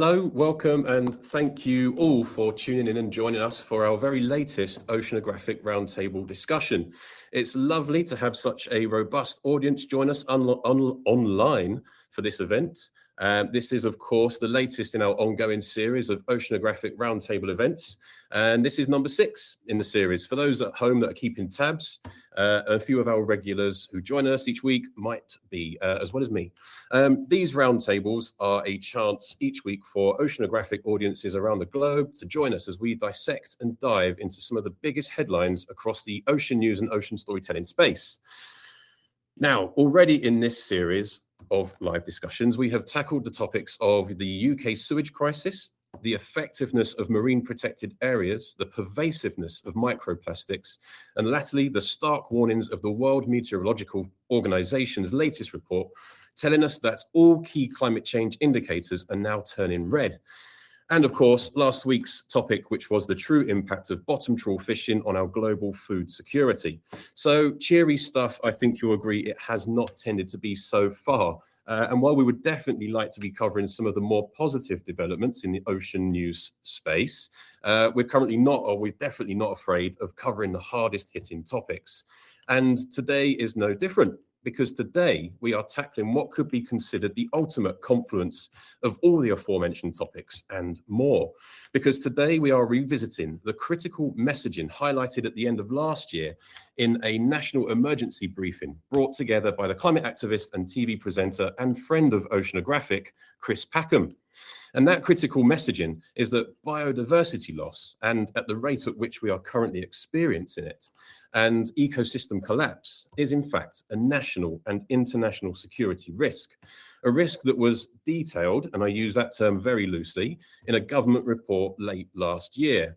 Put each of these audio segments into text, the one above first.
Hello, welcome, and thank you all for tuning in and joining us for our very latest Oceanographic Roundtable discussion. It's lovely to have such a robust audience join us online for this event. This is, of course, the latest in our ongoing series of Oceanographic Roundtable events, and this is number 6 in the series. For those at home that are keeping tabs, a few of our regulars who join us each week might be, as well as me. These roundtables are a chance each week for oceanographic audiences around the globe to join us as we dissect and dive into some of the biggest headlines across the ocean news and ocean storytelling space. Now, already in this series of live discussions, we have tackled the topics of the UK sewage crisis, the effectiveness of marine protected areas, the pervasiveness of microplastics, and latterly, the stark warnings of the World Meteorological Organization's latest report, telling us that all key climate change indicators are now turning red. And of course, last week's topic, which was the true impact of bottom trawl fishing on our global food security. So cheery stuff, I think you'll agree it has not tended to be so far. And while we would definitely like to be covering some of the more positive developments in the ocean news space, we're definitely not afraid of covering the hardest hitting topics. And today is no different, because today we are tackling what could be considered the ultimate confluence of all the aforementioned topics and more. Because today we are revisiting the critical messaging highlighted at the end of last year in a national emergency briefing brought together by the climate activist and TV presenter and friend of Oceanographic, Chris Packham. And that critical messaging is that biodiversity loss, and at the rate at which we are currently experiencing it, and ecosystem collapse is in fact a national and international security risk, a risk that was detailed, and I use that term very loosely, in a government report late last year.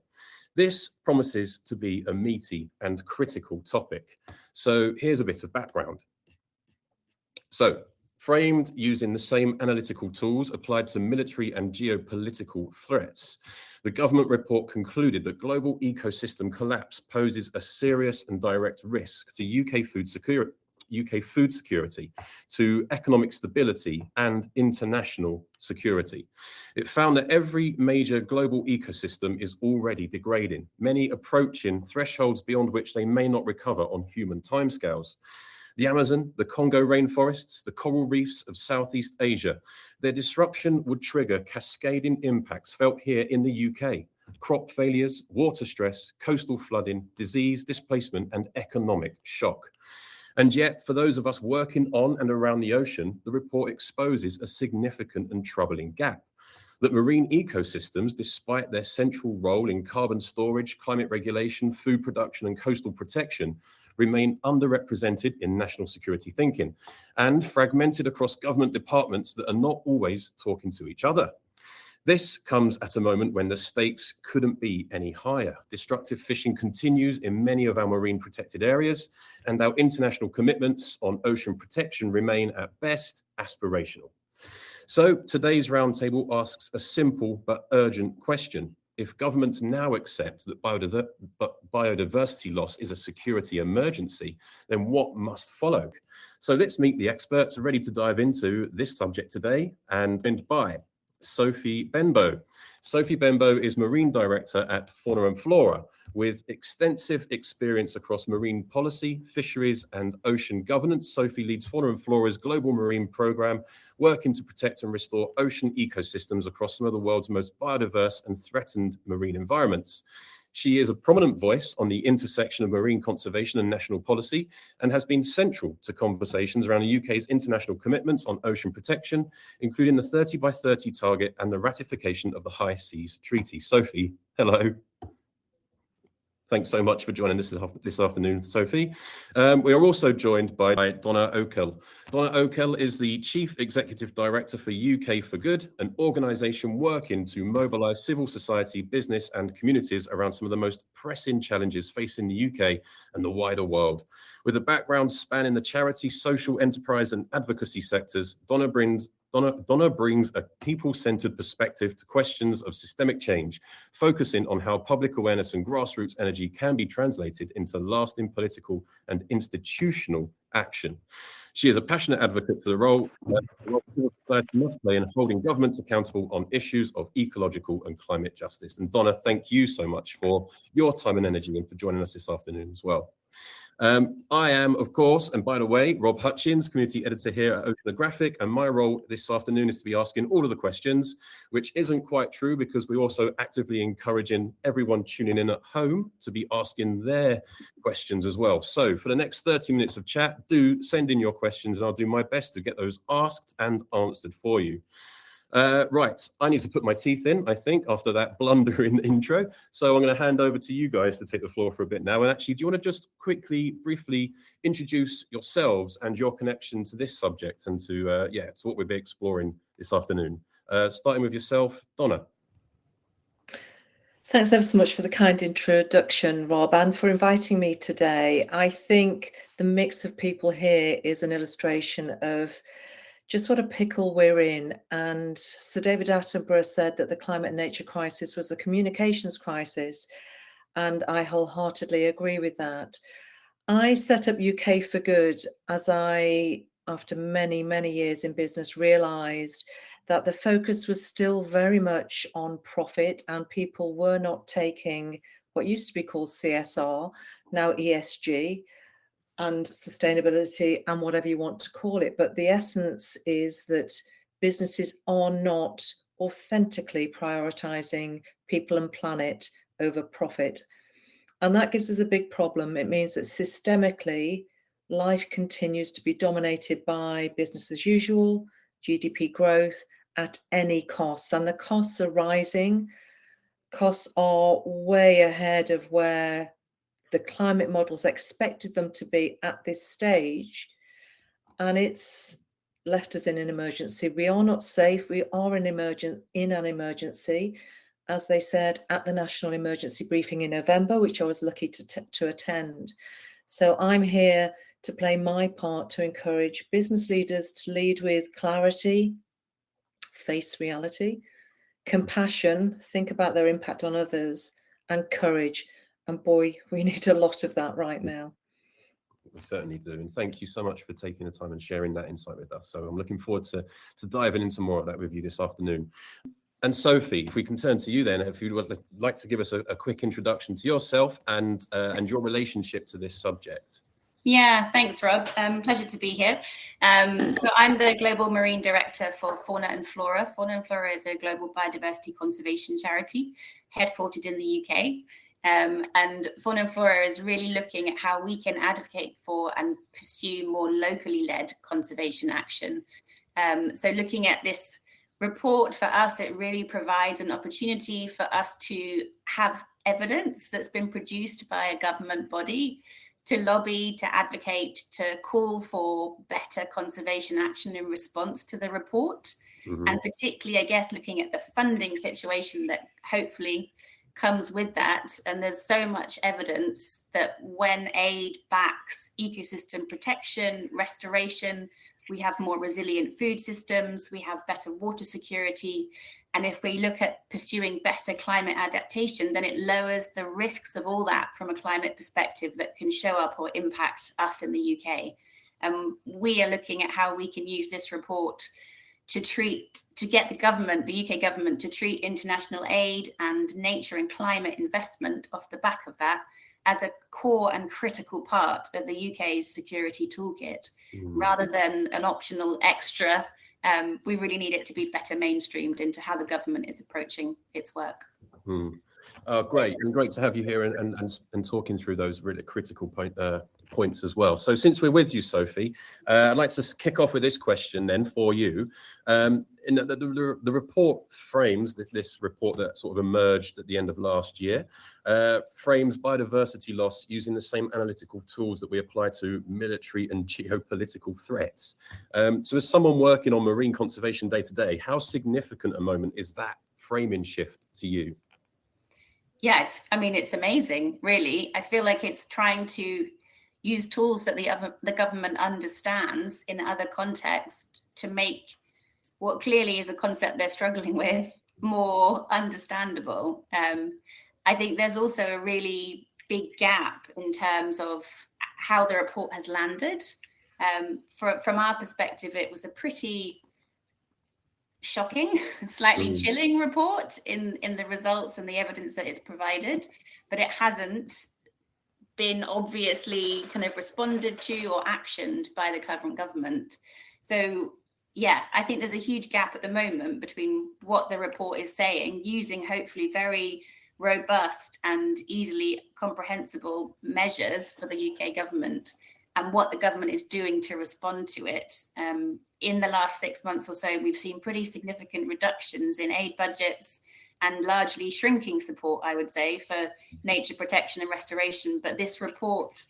This promises to be a meaty and critical topic. So here's a bit of background. Framed using the same analytical tools applied to military and geopolitical threats, the government report concluded that global ecosystem collapse poses a serious and direct risk to UK food security, to economic stability and international security. It found that every major global ecosystem is already degrading, many approaching thresholds beyond which they may not recover on human timescales. The Amazon, the Congo rainforests, the coral reefs of Southeast Asia, their disruption would trigger cascading impacts felt here in the UK. Crop failures, water stress, coastal flooding, disease, displacement, and economic shock. And yet, for those of us working on and around the ocean, the report exposes a significant and troubling gap. That marine ecosystems, despite their central role in carbon storage, climate regulation, food production, and coastal protection, remain underrepresented in national security thinking and fragmented across government departments that are not always talking to each other. This comes at a moment when the stakes couldn't be any higher. Destructive fishing continues in many of our marine protected areas, and our international commitments on ocean protection remain at best aspirational. So today's roundtable asks a simple but urgent question. If governments now accept that biodiversity loss is a security emergency, then what must follow? So let's meet the experts ready to dive into this subject today, and by Sophie Benbow. Sophie Benbow is Marine Director at Fauna and Flora, with extensive experience across marine policy, fisheries, and ocean governance. Sophie leads Fauna and Flora's global marine program, working to protect and restore ocean ecosystems across some of the world's most biodiverse and threatened marine environments. She is a prominent voice on the intersection of marine conservation and national policy, and has been central to conversations around the UK's international commitments on ocean protection, including the 30 by 30 target and the ratification of the High Seas Treaty. Sophie, hello. Thanks so much for joining us this afternoon, Sophie. We are also joined by Donna Oakell. Donna Oakell is the Chief Executive Director for UK for Good, an organisation working to mobilise civil society, business and communities around some of the most pressing challenges facing the UK and the wider world. With a background spanning the charity, social enterprise and advocacy sectors, Donna brings Donna brings a people-centered perspective to questions of systemic change, focusing on how public awareness and grassroots energy can be translated into lasting political and institutional action. She is a passionate advocate for the role society must play in holding governments accountable on issues of ecological and climate justice. And Donna, thank you so much for your time and energy and for joining us this afternoon as well. I am, of course, and by the way, Rob Hutchins, community editor here at Oceanographic, and my role this afternoon is to be asking all of the questions, which isn't quite true because we're also actively encouraging everyone tuning in at home to be asking their questions as well. So for the next 30 minutes of chat, do send in your questions and I'll do my best to get those asked and answered for you. Right, I need to put my teeth in, I think, after that blundering intro. So I'm going to hand over to you guys to take the floor for a bit now. And actually, do you want to just quickly, briefly introduce yourselves and your connection to this subject and to what we'll be exploring this afternoon? Starting with yourself, Donna. Thanks ever so much for the kind introduction, Rob, and for inviting me today. I think the mix of people here is an illustration of just what a pickle we're in. And Sir David Attenborough said that the climate and nature crisis was a communications crisis. And I wholeheartedly agree with that. I set up UK for Good as I, after many, many years in business, realized that the focus was still very much on profit and people were not taking what used to be called CSR, now ESG, and sustainability and whatever you want to call it. But the essence is that businesses are not authentically prioritizing people and planet over profit. And that gives us a big problem. It means that systemically, life continues to be dominated by business as usual, GDP growth at any cost. And the costs are rising. Costs are way ahead of where the climate models expected them to be at this stage, and it's left us in an emergency. We are not safe. We are in an emergency, as they said at the National Emergency Briefing in November, which I was lucky to attend. So I'm here to play my part to encourage business leaders to lead with clarity, face reality, compassion, think about their impact on others, and courage. And boy, we need a lot of that right now. We certainly do. And thank you so much for taking the time and sharing that insight with us. So I'm looking forward to diving into more of that with you this afternoon. And Sophie, if we can turn to you then, if you would like to give us a quick introduction to yourself and your relationship to this subject. Yeah, thanks, Rob. Pleasure to be here. So I'm the Global Marine Director for Fauna and Flora. Fauna and Flora is a global biodiversity conservation charity headquartered in the UK. And Fauna and Flora is really looking at how we can advocate for and pursue more locally led conservation action. So looking at this report for us, it really provides an opportunity for us to have evidence that's been produced by a government body to lobby, to advocate, to call for better conservation action in response to the report. Mm-hmm. And particularly, I guess, looking at the funding situation that hopefully comes with that. And there's so much evidence that when aid backs ecosystem protection, restoration, we have more resilient food systems, we have better water security. And if we look at pursuing better climate adaptation, then it lowers the risks of all that from a climate perspective that can show up or impact us in the UK. We are looking at how we can use this report to get the UK government to treat international aid and nature and climate investment off the back of that as a core and critical part of the UK's security toolkit, rather than an optional extra. We really need it to be better mainstreamed into how the government is approaching its work. Great, and great to have you here and talking through those really critical points as well. So since we're with you, Sophie, I'd like to kick off with this question then for you. In the report frames, this report that sort of emerged at the end of last year, frames biodiversity loss using the same analytical tools that we apply to military and geopolitical threats. So as someone working on marine conservation day to day, how significant a moment is that framing shift to you? Yeah, it's amazing, really. I feel like it's trying to use tools that the government understands in other contexts to make what clearly is a concept they're struggling with more understandable. I think there's also a really big gap in terms of how the report has landed. From our perspective, it was a pretty shocking, slightly chilling report in the results and the evidence that it's provided, but it hasn't been obviously kind of responded to or actioned by the current government. So yeah, I think there's a huge gap at the moment between what the report is saying, using hopefully very robust and easily comprehensible measures for the UK government, and what the government is doing to respond to it. In the last 6 months or so, we've seen pretty significant reductions in aid budgets and largely shrinking support, I would say, for nature protection and restoration. But this report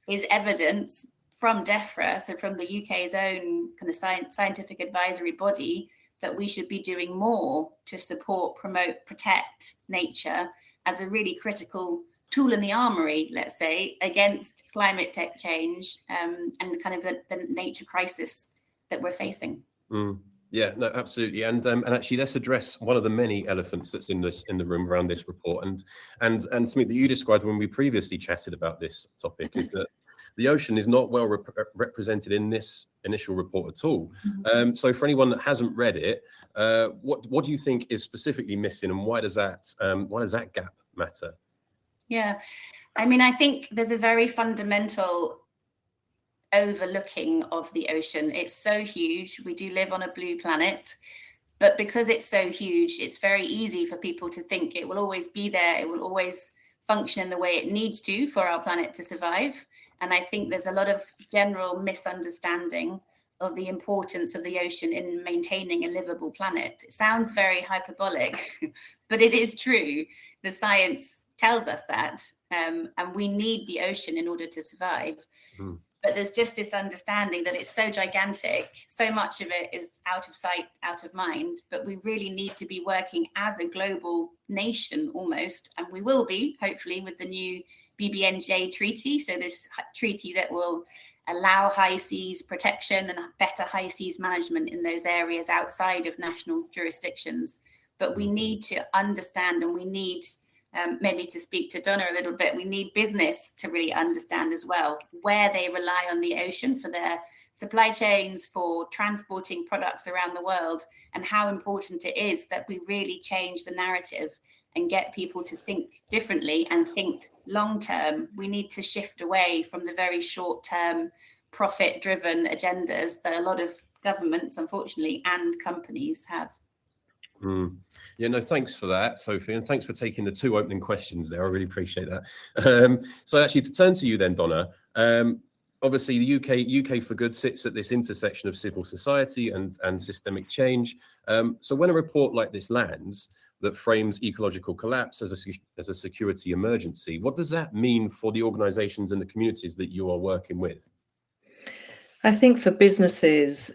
is evidence from DEFRA, so from the UK's own kind of scientific advisory body, that we should be doing more to support, promote, protect nature as a really critical tool in the armory, let's say, against climate change and kind of the nature crisis that we're facing. Yeah, no, absolutely. And actually, let's address one of the many elephants that's in the room around this report, and something that you described when we previously chatted about this topic is that the ocean is not well represented in this initial report at all. So for anyone that hasn't read it, what do you think is specifically missing, and why does that gap matter? Yeah, I mean, I think there's a very fundamental overlooking of the ocean. It's so huge. We do live on a blue planet, but because it's so huge, it's very easy for people to think it will always be there. It will always function in the way it needs to for our planet to survive. And I think there's a lot of general misunderstanding of the importance of the ocean in maintaining a livable planet. It sounds very hyperbolic, but it is true. The science tells us that, and we need the ocean in order to survive. But there's just this understanding that it's so gigantic, so much of it is out of sight, out of mind, but we really need to be working as a global nation almost, and we will be, hopefully, with the new BBNJ treaty. So this treaty that will allow high seas protection and better high seas management in those areas outside of national jurisdictions. But we need to understand, and we need maybe to speak to Donna a little bit, we need business to really understand as well where they rely on the ocean for their supply chains, for transporting products around the world, and how important it is that we really change the narrative and get people to think differently and think long term. We need to shift away from the very short term profit driven agendas that a lot of governments, unfortunately, and companies have. Yeah, no, thanks for that, Sophie, and thanks for taking the 2 opening questions there. I really appreciate that. So actually, to turn to you then, Donna, obviously the UK for Good sits at this intersection of civil society and systemic change. So when a report like this lands that frames ecological collapse as a security emergency, what does that mean for the organisations and the communities that you are working with? I think for businesses,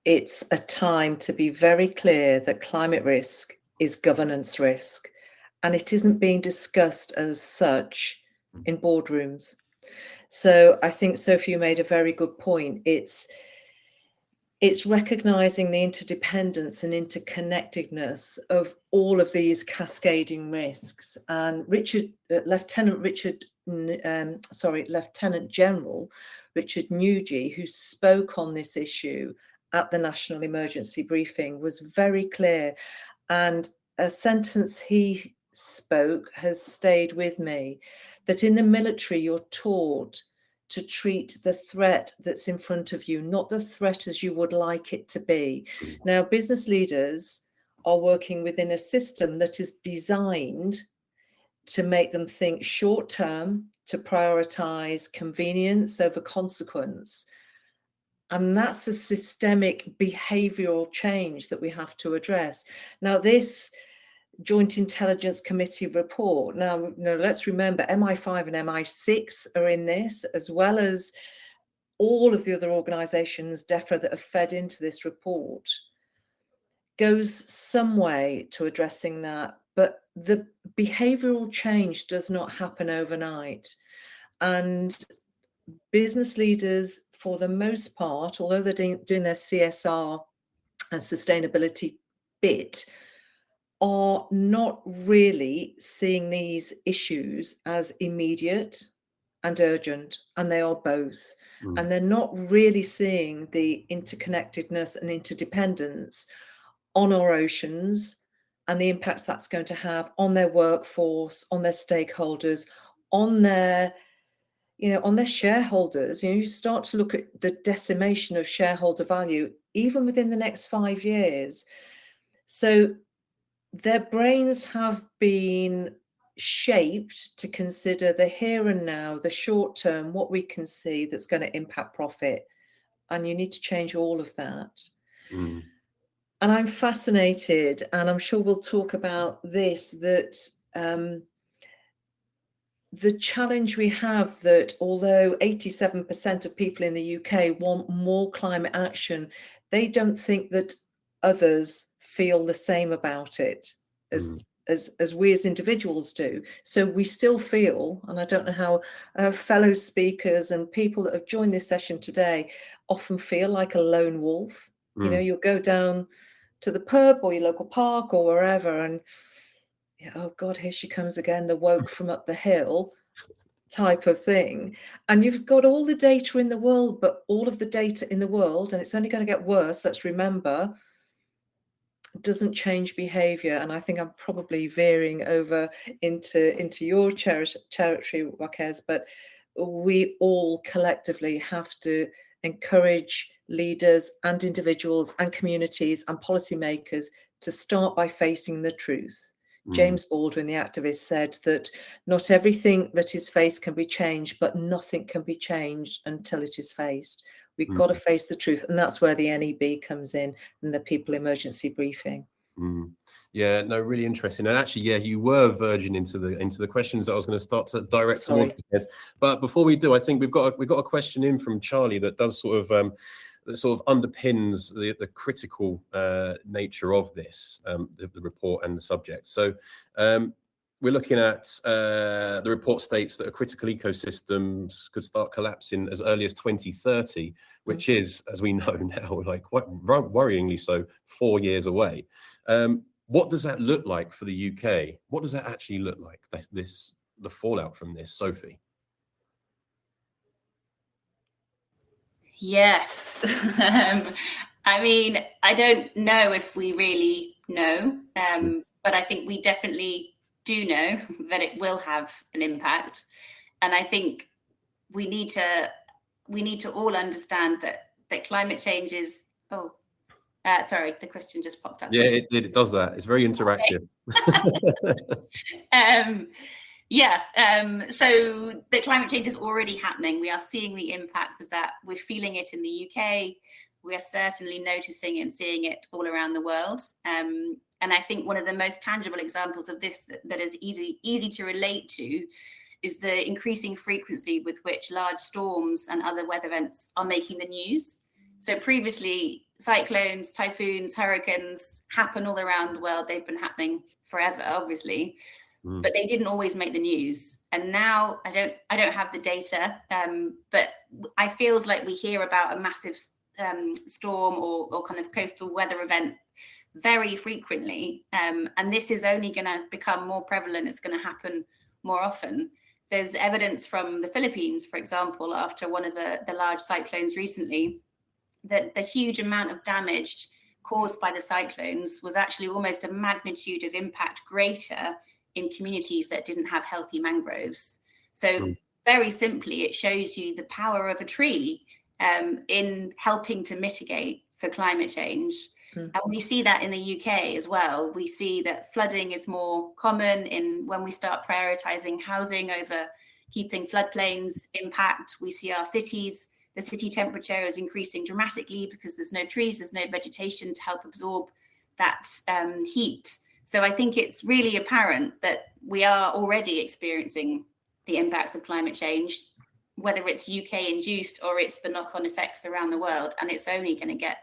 it's a time to be very clear that climate risk is governance risk, and it isn't being discussed as such in boardrooms. So I think, Sophie, you made a very good point. It's recognizing the interdependence and interconnectedness of all of these cascading risks. And Lieutenant General Richard Nugey, who spoke on this issue at the National Emergency Briefing, was very clear. And a sentence he spoke has stayed with me, that in the military, you're taught to treat the threat that's in front of you, not the threat as you would like it to be. Now, business leaders are working within a system that is designed to make them think short term, to prioritize convenience over consequence. And that's a systemic behavioral change that we have to address. Now, this Joint Intelligence Committee report, now, let's remember MI5 and MI6 are in this, as well as all of the other organisations, DEFRA, that have fed into this report, goes some way to addressing that. But the behavioural change does not happen overnight. And business leaders, for the most part, although they're doing their CSR and sustainability bit are not really seeing these issues as immediate and urgent, and they are both. And they're not really seeing the interconnectedness and interdependence on our oceans and the impacts that's going to have on their workforce, on their stakeholders, on their, on their shareholders. You start to look at the decimation of shareholder value, even within the next 5 years. So their brains have been shaped to consider the here and now, the short term, what we can see that's going to impact profit. And you need to change all of that. And I'm fascinated, and I'm sure we'll talk about this, that the challenge we have, that although 87% of people in the UK want more climate action, they don't think that others feel the same about it as we as individuals do. So we still feel, and I don't know how fellow speakers and people that have joined this session today often feel like a lone wolf. You'll go down to the pub or your local park or wherever, and oh God, here she comes again, the woke from up the hill type of thing. And you've got all the data in the world, but all of the data in the world, and it's only going to get worse, let's remember, doesn't change behavior. And I think I'm probably veering over into your territory, Wakez, but we all collectively have to encourage leaders and individuals and communities and policymakers to start by facing the truth. James Baldwin, the activist, said that not everything that is faced can be changed, but nothing can be changed until it is faced. We've got to face the truth. And that's where the NEB comes in, and the people emergency briefing. Yeah, no, really interesting. And actually, yeah, you were verging into the questions that I was going to start to direct towards. But before we do, I think we've got a question in from Charlie that does sort of underpins the critical nature of this, the report and the subject. So we're looking at the report states that a critical ecosystems could start collapsing as early as 2030, which is, as we know now, like quite worryingly so, 4 years away. What does that look like for the UK? What does that actually look like, the fallout from this, Sophie? Yes. I mean, I don't know if we really know, but I think we definitely do know that it will have an impact. And I think we need to all understand that climate change is, sorry, the question just popped up. Yeah, it did. It does that. It's very interactive. So the climate change is already happening. We are seeing the impacts of that. We're feeling it in the UK. We are certainly noticing and seeing it all around the world. And I think one of the most tangible examples of this that is easy to relate to is the increasing frequency with which large storms and other weather events are making the news. So previously, cyclones, typhoons, hurricanes happen all around the world. They've been happening forever, obviously, but they didn't always make the news. And now I don't have the data, but I feels like we hear about a massive storm or kind of coastal weather event very frequently. And this is only going to become more prevalent. It's going to happen more often. There's evidence from the Philippines, for example, after one of the large cyclones recently, that the huge amount of damage caused by the cyclones was actually almost a magnitude of impact greater in communities that didn't have healthy mangroves. So very simply, it shows you the power of a tree in helping to mitigate for climate change. And we see that in the UK as well. We see that flooding is more common when we start prioritizing housing over keeping floodplains intact. We see our cities, the city temperature is increasing dramatically because there's no trees, there's no vegetation to help absorb that heat. So I think it's really apparent that we are already experiencing the impacts of climate change, whether it's UK induced or it's the knock-on effects around the world, and it's only going to get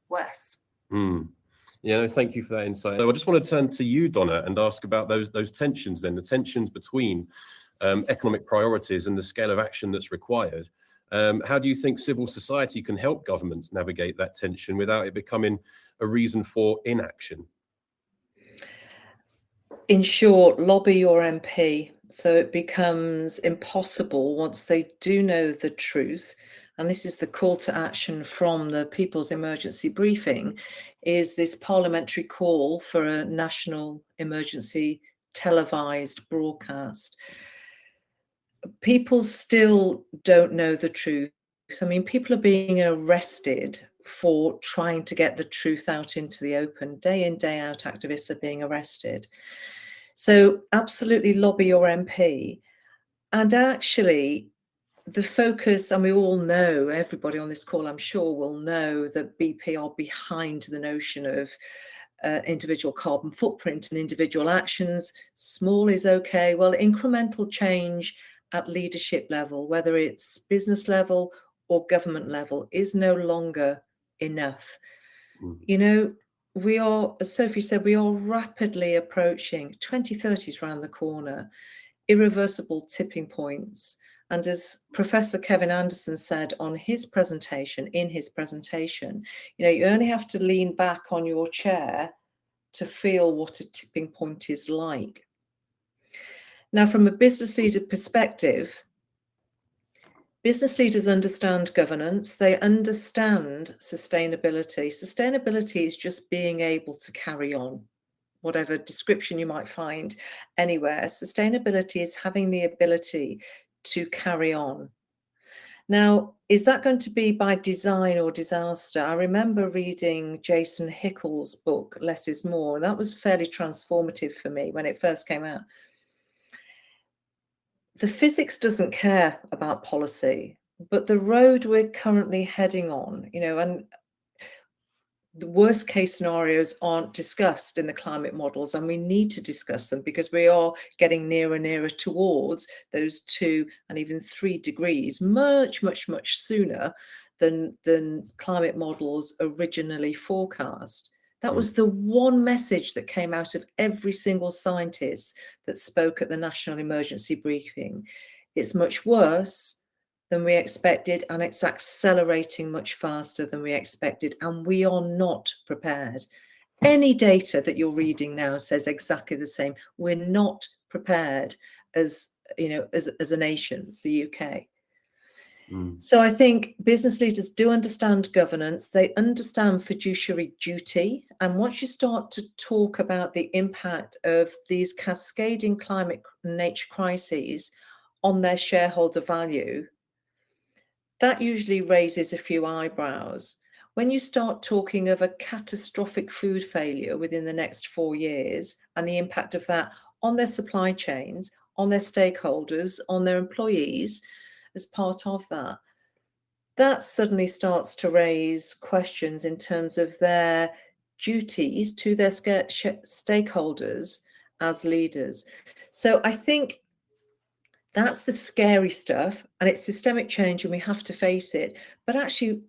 worse. Yeah, no, thank you for that insight. So I just want to turn to you, Donna, and ask about those tensions then, the tensions between economic priorities and the scale of action that's required. How do you think civil society can help governments navigate that tension without it becoming a reason for inaction? In short, lobby your MP so it becomes impossible once they do know the truth. And this is the call to action from the People's Emergency Briefing, is this parliamentary call for a national emergency televised broadcast. People still don't know the truth. I mean, people are being arrested for trying to get the truth out into the open. Day in, day out, activists are being arrested. So absolutely lobby your MP. And actually, the focus, and we all know, everybody on this call, I'm sure, will know that BP are behind the notion of individual carbon footprint and individual actions. Small is okay. Well, incremental change at leadership level, whether it's business level or government level, is no longer enough. You know, we are, as Sophie said, we are rapidly approaching 2030s around the corner, irreversible tipping points. And as Professor Kevin Anderson said in his presentation, you know, you only have to lean back on your chair to feel what a tipping point is like. Now, from a business leader perspective, business leaders understand governance, they understand sustainability. Sustainability is just being able to carry on, whatever description you might find anywhere. Sustainability is having the ability to carry on. Now, is that going to be by design or disaster? I remember reading Jason Hickel's book, Less is More, and that was fairly transformative for me when it first came out. The physics doesn't care about policy, but the road we're currently heading on, you know, and the worst case scenarios aren't discussed in the climate models, and we need to discuss them because we are getting nearer and nearer towards those 2 and even 3 degrees, much sooner than climate models originally forecast. That was the one message that came out of every single scientist that spoke at the National Emergency Briefing. It's much worse than we expected, and it's accelerating much faster than we expected, and we are not prepared. Any data that you're reading now says exactly the same. We're not prepared as, you know, as a nation, as the UK. So I think business leaders do understand governance, they understand fiduciary duty, and once you start to talk about the impact of these cascading climate and nature crises on their shareholder value, that usually raises a few eyebrows. When you start talking of a catastrophic food failure within the next 4 years and the impact of that on their supply chains, on their stakeholders, on their employees as part of that, that suddenly starts to raise questions in terms of their duties to their stakeholders as leaders. So I think that's the scary stuff, and it's systemic change and we have to face it. But actually,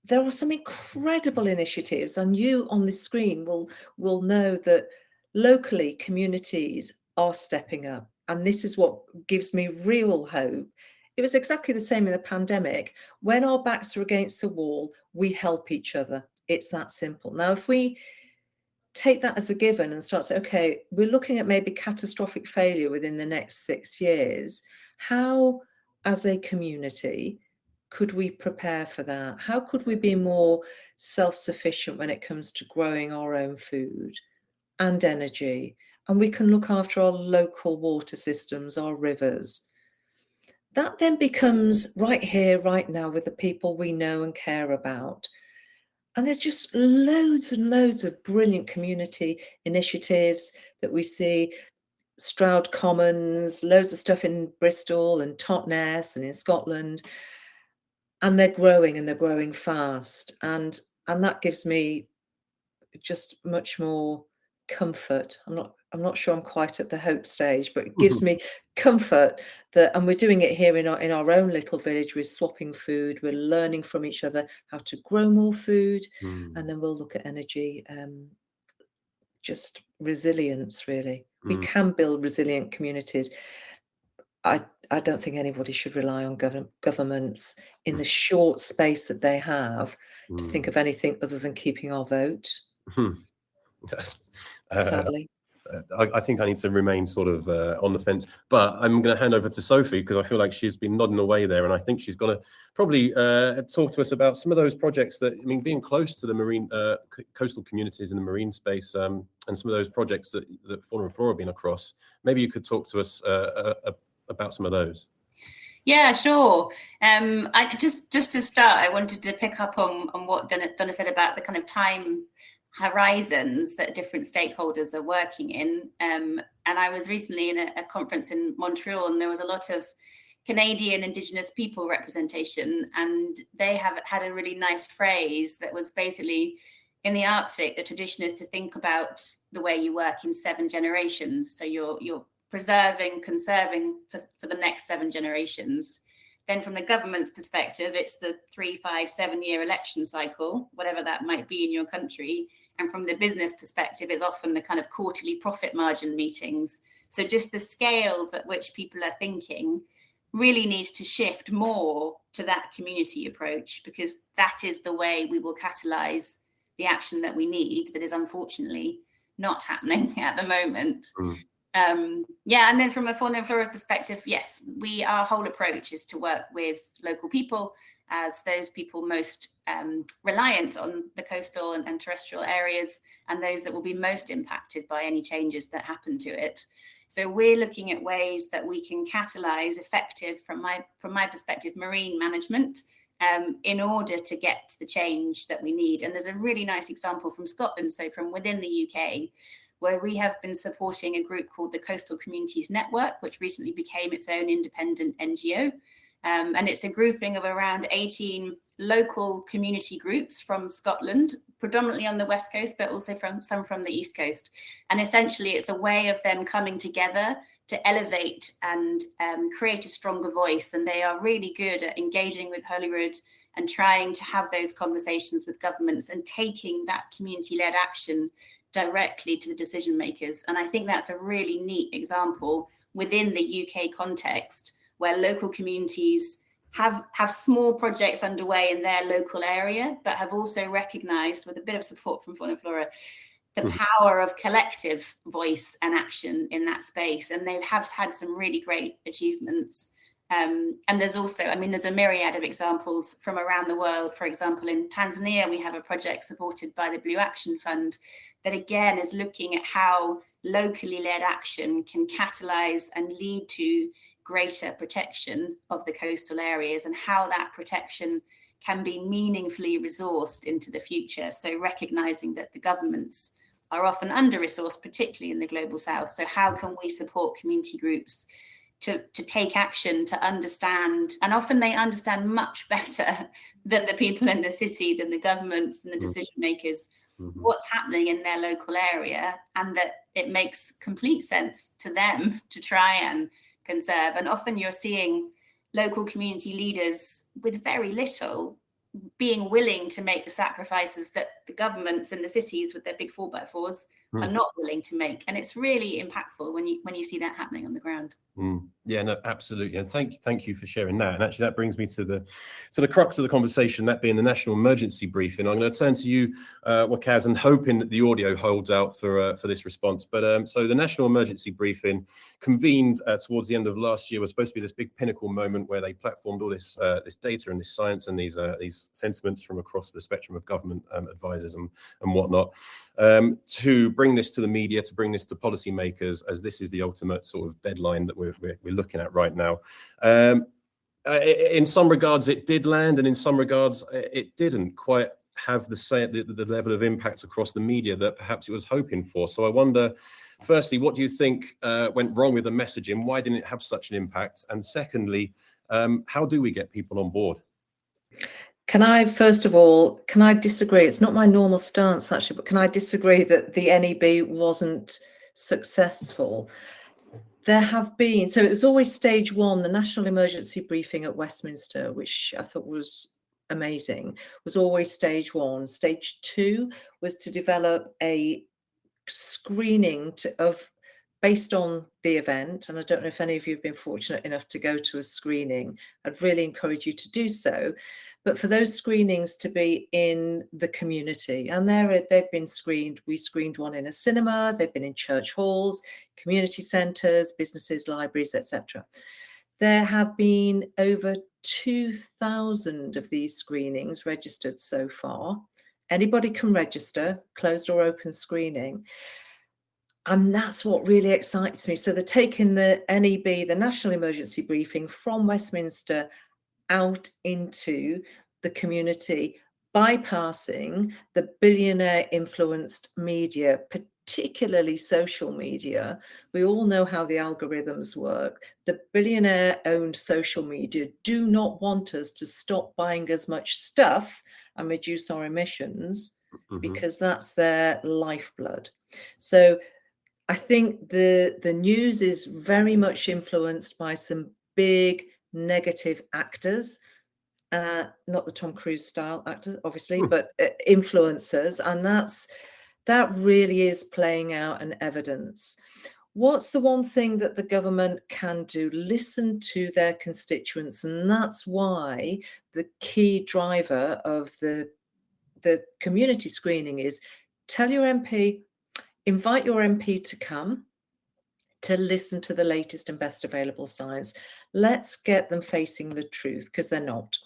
there are some incredible initiatives, and you on the screen will know that locally communities are stepping up. And this is what gives me real hope. It was exactly the same in the pandemic. When our backs are against the wall, we help each other. It's that simple. Now, if we take that as a given and start to say, okay, we're looking at maybe catastrophic failure within the next 6 years, how, as a community, could we prepare for that? How could we be more self-sufficient when it comes to growing our own food and energy? And we can look after our local water systems, our rivers. That then becomes right here, right now, with the people we know and care about. And there's just loads and loads of brilliant community initiatives that we see. Stroud Commons, loads of stuff in Bristol and Totnes and in Scotland. And they're growing fast. And that gives me just much more comfort. I'm not sure I'm quite at the hope stage, but it gives me comfort that, and we're doing it here in our own little village. We're swapping food, we're learning from each other how to grow more food, and then we'll look at energy, just resilience, really. We can build resilient communities. I don't think anybody should rely on governments in the short space that they have to think of anything other than keeping our vote, sadly. I think I need to remain sort of on the fence, but I'm going to hand over to Sophie because I feel like she's been nodding away there, and I think she's going to probably talk to us about some of those projects that, I mean, being close to the marine coastal communities in the marine space, and some of those projects that Fauna and Flora have been across. Maybe you could talk to us about some of those. Yeah, sure. I just to start, I wanted to pick up on what Donna said about the kind of time horizons that different stakeholders are working in. And I was recently in a conference in Montreal, and there was a lot of Canadian Indigenous people representation, and they have had a really nice phrase that was basically, in the Arctic, the tradition is to think about the way you work in 7 generations. So you're preserving, conserving for the next 7 generations. Then from the government's perspective, it's the 3, 5, 7-year election cycle, whatever that might be in your country. And from the business perspective, it's often the kind of quarterly profit margin meetings. So just the scales at which people are thinking really needs to shift more to that community approach, because that is the way we will catalyze the action that we need, that is unfortunately not happening at the moment. Yeah, and then from a Fauna and Flora perspective, yes, our whole approach is to work with local people as those people most reliant on the coastal and terrestrial areas, and those that will be most impacted by any changes that happen to it. So we're looking at ways that we can catalyze effective, from my perspective, marine management in order to get the change that we need. And there's a really nice example from Scotland, so from within the UK, where we have been supporting a group called the Coastal Communities Network, which recently became its own independent NGO. And it's a grouping of around 18 local community groups from Scotland, predominantly on the West Coast, but also some from the East Coast. And essentially, it's a way of them coming together to elevate and create a stronger voice. And they are really good at engaging with Holyrood and trying to have those conversations with governments and taking that community-led action directly to the decision makers. And I think that's a really neat example within the UK context, where local communities have small projects underway in their local area, but have also recognized, with a bit of support from Fauna and Flora, the power of collective voice and action in that space. And they have had some really great achievements. And there's also, I mean, there's a myriad of examples from around the world. For example, in Tanzania, we have a project supported by the Blue Action Fund that, again, is looking at how locally led action can catalyze and lead to greater protection of the coastal areas, and how that protection can be meaningfully resourced into the future. So recognizing that the governments are often under-resourced, particularly in the global south. So how can we support community groups to take action, to understand, and often they understand much better than the people in the city, than the governments and the decision makers, what's happening in their local area, and that it makes complete sense to them to try and conserve. And often you're seeing local community leaders with very little being willing to make the sacrifices that the governments in the cities with their big 4x4s are not willing to make. And it's really impactful when you see that happening on the ground. Yeah, no, absolutely. And thank you for sharing that. And actually that brings me to the crux of the conversation, that being the national emergency briefing. I'm going to turn to you, Wakaz, and hoping that the audio holds out for this response. But so the national emergency briefing convened towards the end of last year was supposed to be this big pinnacle moment where they platformed all this data and this science and these sentiments from across the spectrum of government advisors and whatnot, to bring this to the media, to bring this to policymakers, as this is the ultimate sort of deadline that we're looking at right now. In some regards, it did land, and in some regards, it didn't quite have the level of impact across the media that perhaps it was hoping for. So I wonder, firstly, what do you think went wrong with the messaging? Why didn't it have such an impact? And secondly, how do we get people on board? First of all, can I disagree? It's not my normal stance, actually, but can I disagree that the NEB wasn't successful? There have been, so it was always stage 1, the national emergency briefing at Westminster, which I thought was amazing, was always stage 1. Stage 2 was to develop a screening of based on the event, and I don't know if any of you have been fortunate enough to go to a screening, I'd really encourage you to do so. But for those screenings to be in the community, and they've been screened. We screened one in a cinema, they've been in church halls, community centres, businesses, libraries, etc. There have been over 2,000 of these screenings registered so far. Anybody can register, closed or open screening. And that's what really excites me. So they're taking the NEB, the National Emergency Briefing, from Westminster out into the community, bypassing the billionaire influenced media, particularly social media. We all know how the algorithms work. The billionaire owned social media do not want us to stop buying as much stuff and reduce our emissions, because that's their lifeblood. So I think the news is very much influenced by some big negative actors, not the Tom Cruise style actors, obviously, but influencers, and that really is playing out in evidence. What's the one thing that the government can do? Listen to their constituents, and that's why the key driver of the community screening is tell your MP, invite your MP to come to listen to the latest and best available science. Let's get them facing the truth, because they're not.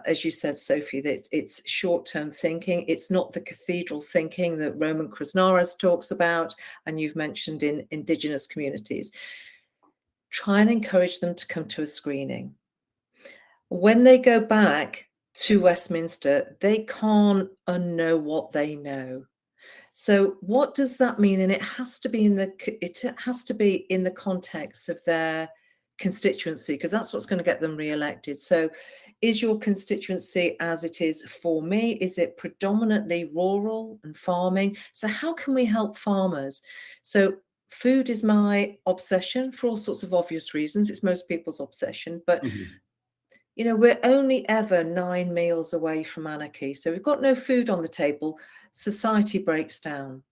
As you said, Sophie, that it's short-term thinking. It's not the cathedral thinking that Roman Krasnaras talks about, and you've mentioned in Indigenous communities. Try and encourage them to come to a screening. When they go back to Westminster, they can't unknow what they know. So what does that mean? And it has to be in the context of their constituency, because that's what's going to get them re-elected. So is your constituency as it is for me? Is it predominantly rural and farming? So how can we help farmers? So food is my obsession for all sorts of obvious reasons. It's most people's obsession, but you know, we're only ever 9 meals away from anarchy. So we've got no food on the table. Society breaks down.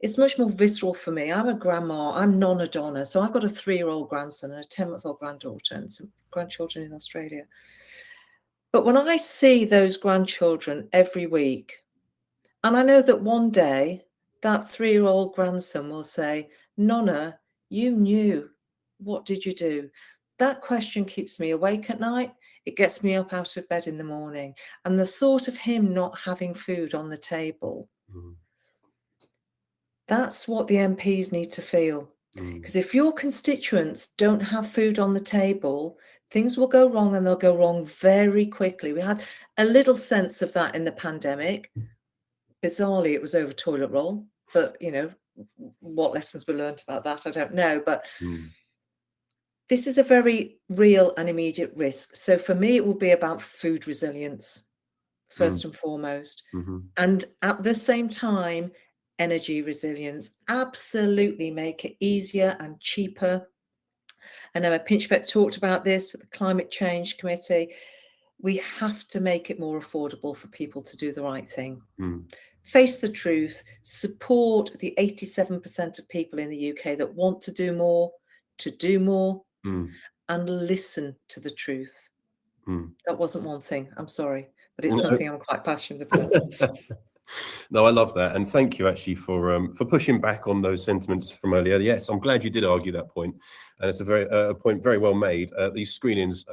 It's much more visceral for me. I'm a grandma. I'm Nonna Donna. So I've got a 3-year-old grandson and a 10-month-old granddaughter and some grandchildren in Australia. But when I see those grandchildren every week, and I know that one day that 3-year-old grandson will say, Nonna, you knew. What did you do? That question keeps me awake at night. It gets me up out of bed in the morning. And the thought of him not having food on the table, that's what the MPs need to feel. Because if your constituents don't have food on the table, things will go wrong, and they'll go wrong very quickly. We had a little sense of that in the pandemic. Bizarrely, it was over toilet roll. But, you know, what lessons were learned about that, I don't know. But this is a very real and immediate risk. So for me, it will be about food resilience, first and foremost. And at the same time, energy resilience. Absolutely make it easier and cheaper. I know Pinchbeck talked about this at the Climate Change Committee. We have to make it more affordable for people to do the right thing. Face the truth, support the 87% of people in the UK that want to do more, and listen to the truth. That wasn't one thing, I'm sorry, but it's something I'm quite passionate about. No, I love that, and thank you actually for pushing back on those sentiments from earlier. Yes, I'm glad you did argue that point, and it's a point very well made. These screenings,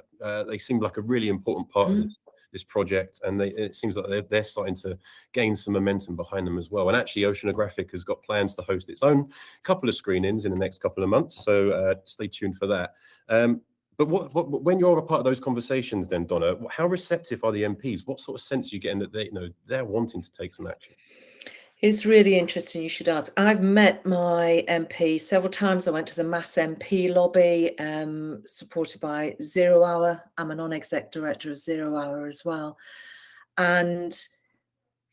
they seem like a really important part of this project, and it seems like they're starting to gain some momentum behind them as well. And actually, Oceanographic has got plans to host its own couple of screenings in the next couple of months, so stay tuned for that. But when you're a part of those conversations, then Donna, how receptive are the MPs? What sort of sense are you getting that they're wanting to take some action? It's really interesting you should ask. I've met my MP several times. I went to the Mass MP lobby, supported by 0 Hour. I'm a non-exec director of 0 Hour as well. And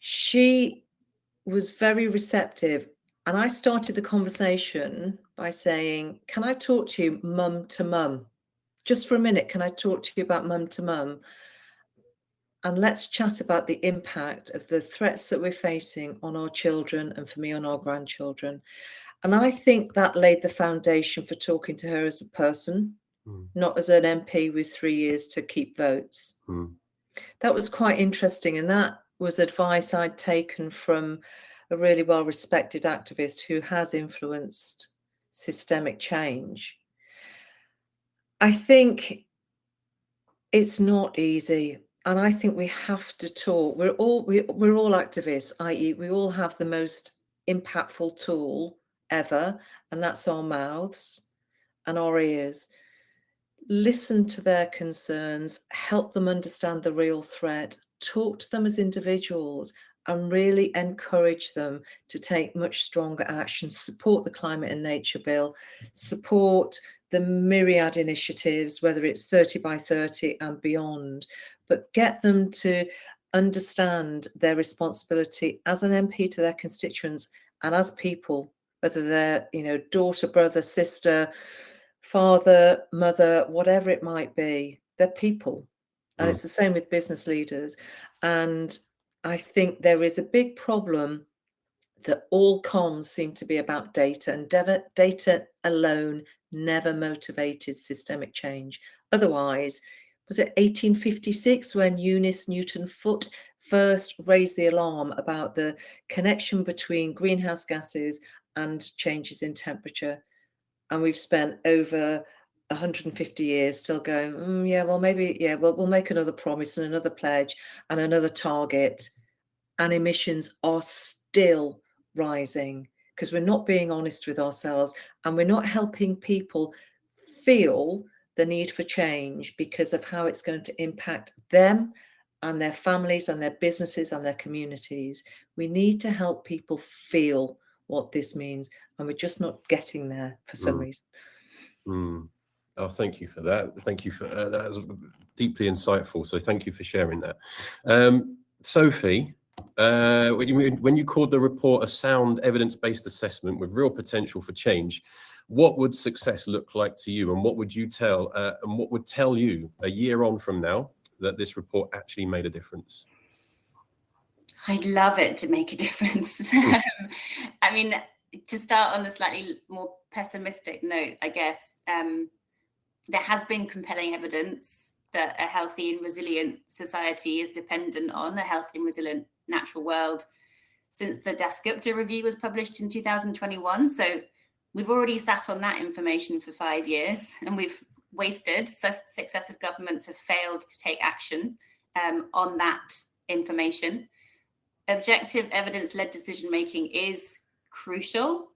she was very receptive. And I started the conversation by saying, can I talk to you mum to mum? Just for a minute, can I talk to you about mum to mum? And let's chat about the impact of the threats that we're facing on our children, and for me, on our grandchildren. And I think that laid the foundation for talking to her as a person, not as an MP with 3 years to keep votes. That was quite interesting. And that was advice I'd taken from a really well-respected activist who has influenced systemic change. I think it's not easy. And I think we have to talk. We're all activists, i.e. we all have the most impactful tool ever, and that's our mouths and our ears. Listen to their concerns, help them understand the real threat, talk to them as individuals, and really encourage them to take much stronger action, support the Climate and Nature Bill, support the myriad initiatives, whether it's 30 by 30 and beyond, but get them to understand their responsibility as an MP to their constituents and as people, whether they're, daughter, brother, sister, father, mother, whatever it might be. They're people. And it's the same with business leaders. And I think there is a big problem that all comms seem to be about data, and data alone never motivated systemic change. Otherwise, was it 1856 when Eunice Newton Foote first raised the alarm about the connection between greenhouse gases and changes in temperature? And we've spent over 150 years still going, we'll make another promise and another pledge and another target. And emissions are still rising because we're not being honest with ourselves, and we're not helping people feel the need for change because of how it's going to impact them and their families and their businesses and their communities. We need to help people feel what this means, and we're just not getting there for some reason. Oh, thank you for that. Thank you for that. Was deeply insightful. So thank you for sharing that. Sophie, when you called the report a sound evidence-based assessment with real potential for change, what would success look like to you, and what would you tell and what would tell you a year on from now that this report actually made a difference? I'd love it to make a difference. I mean, to start on a slightly more pessimistic note, I guess, there has been compelling evidence that a healthy and resilient society is dependent on a healthy and resilient natural world since the Dasgupta review was published in 2021. So we've already sat on that information for 5 years, and we've wasted. Successive governments have failed to take action on that information. Objective evidence-led decision-making is crucial,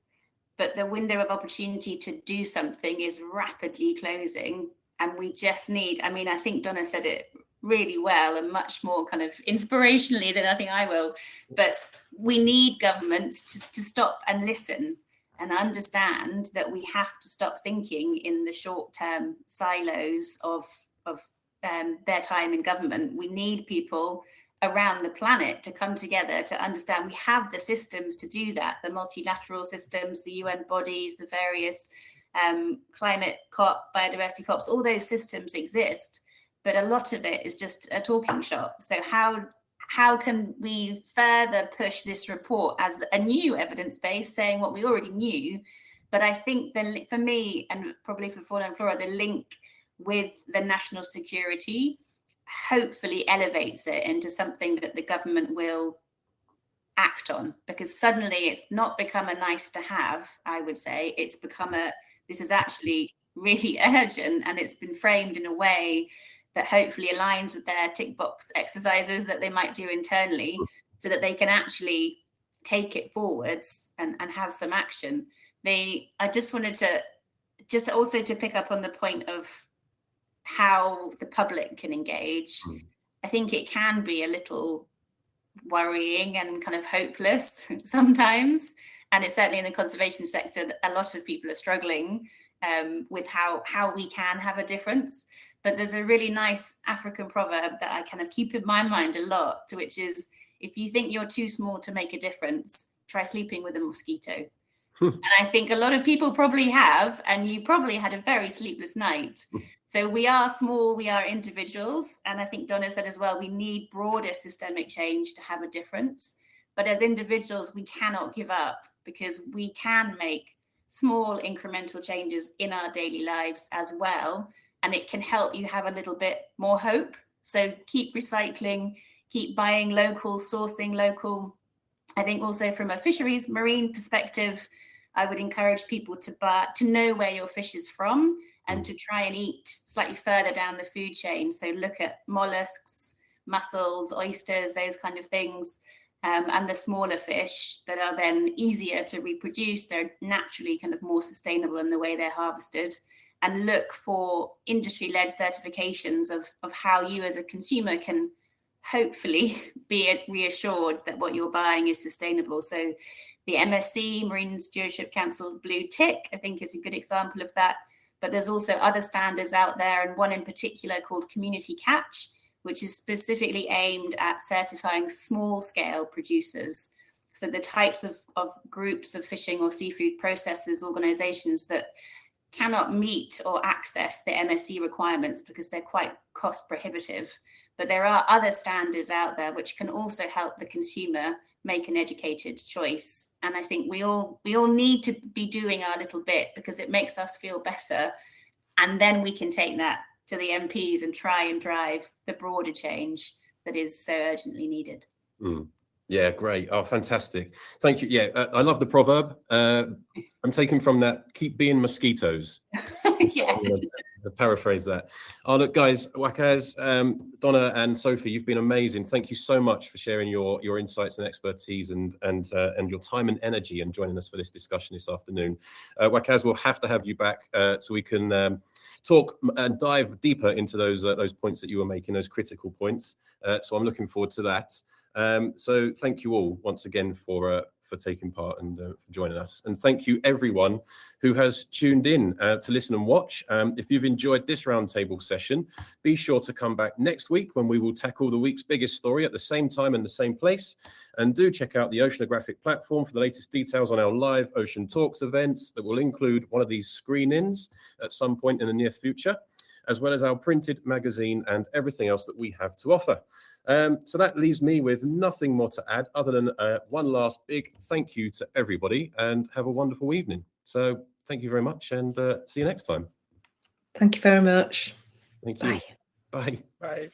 but the window of opportunity to do something is rapidly closing. And we just need, I think Donna said it really well and much more kind of inspirationally than I think I will, but we need governments to stop and listen and understand that we have to stop thinking in the short-term silos of their time in government. We need people around the planet to come together to understand we have the systems to do that, the multilateral systems, the UN bodies, the various climate COP, biodiversity COPs, all those systems exist, but a lot of it is just a talking shop. So how can we further push this report as a new evidence base, saying what we already knew? But I think for me, and probably for Fauna and Flora, the link with the national security hopefully elevates it into something that the government will act on, because suddenly it's not become a nice to have, I would say. It's become this is actually really urgent, and it's been framed in a way that hopefully aligns with their tick box exercises that they might do internally, so that they can actually take it forwards and have some action. I just wanted to also pick up on the point of how the public can engage. I think it can be a little worrying and kind of hopeless sometimes, and it's certainly in the conservation sector that a lot of people are struggling with how we can have a difference. But there's a really nice African proverb that I kind of keep in my mind a lot, which is, if you think you're too small to make a difference, try sleeping with a mosquito. And I think a lot of people probably have, and you probably had a very sleepless night. So we are small, we are individuals. And I think Donna said as well, we need broader systemic change to have a difference. But as individuals, we cannot give up, because we can make small incremental changes in our daily lives as well. And it can help you have a little bit more hope. So keep recycling, keep buying local, sourcing local. I think also from a fisheries marine perspective, I would encourage people to know where your fish is from and to try and eat slightly further down the food chain. So look at mollusks, mussels, oysters, those kind of things, and the smaller fish that are then easier to reproduce. They're naturally kind of more sustainable in the way they're harvested. And look for industry-led certifications of how you as a consumer can hopefully be reassured that what you're buying is sustainable. So the MSC, Marine Stewardship Council Blue Tick, I think is a good example of that. But there's also other standards out there, and one in particular called Community Catch, which is specifically aimed at certifying small-scale producers. So the types of groups of fishing or seafood processors, organizations that cannot meet or access the MSC requirements because they're quite cost prohibitive. But there are other standards out there which can also help the consumer make an educated choice. And I think we all need to be doing our little bit because it makes us feel better. And then we can take that to the MPs and try and drive the broader change that is so urgently needed. Yeah, great. Oh, fantastic. Thank you. Yeah, I love the proverb. I'm taking from that, keep being mosquitoes. Yeah. I'm going to paraphrase that. Oh, look, guys, Wakaz, Donna and Sophie, you've been amazing. Thank you so much for sharing your insights and expertise and your time and energy and joining us for this discussion this afternoon. Wakaz, we'll have to have you back so we can talk and dive deeper into those points that you were making, those critical points. So I'm looking forward to that. So thank you all once again for taking part and for joining us. And thank you everyone who has tuned in to listen and watch. If you've enjoyed this roundtable session, be sure to come back next week when we will tackle the week's biggest story at the same time and the same place. And do check out the Oceanographic platform for the latest details on our live Ocean Talks events that will include one of these screen-ins at some point in the near future, as well as our printed magazine and everything else that we have to offer. So that leaves me with nothing more to add other than one last big thank you to everybody and have a wonderful evening. So thank you very much and see you next time. Thank you very much. Thank you. Bye. Bye. Bye.